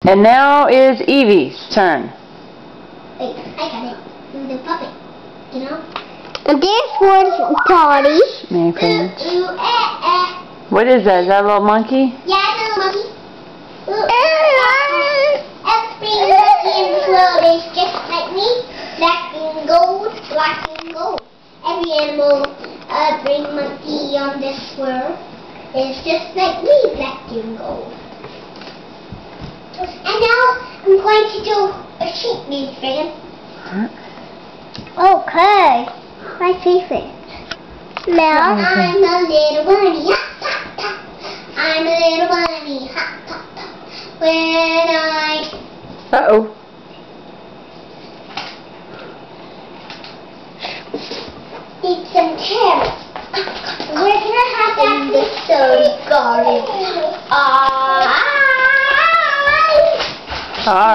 And now is Evie's turn. Wait, I got it. The puppet, you know? And this one's Toddy. Merry Christmas. What is that? Is that a little monkey? Yeah, it's a little monkey. Every monkey in this world is just like me. Black and gold, black and gold. Every animal, every monkey on this world is just like me, black and gold. And now I'm going to do a sheep music for him. Okay. My favorite. Now I'm a little bunny, hop, top, top. I'm a little bunny, hop, top, top. When I Uh-oh. eat some carrots, we're gonna have that in the sun garden.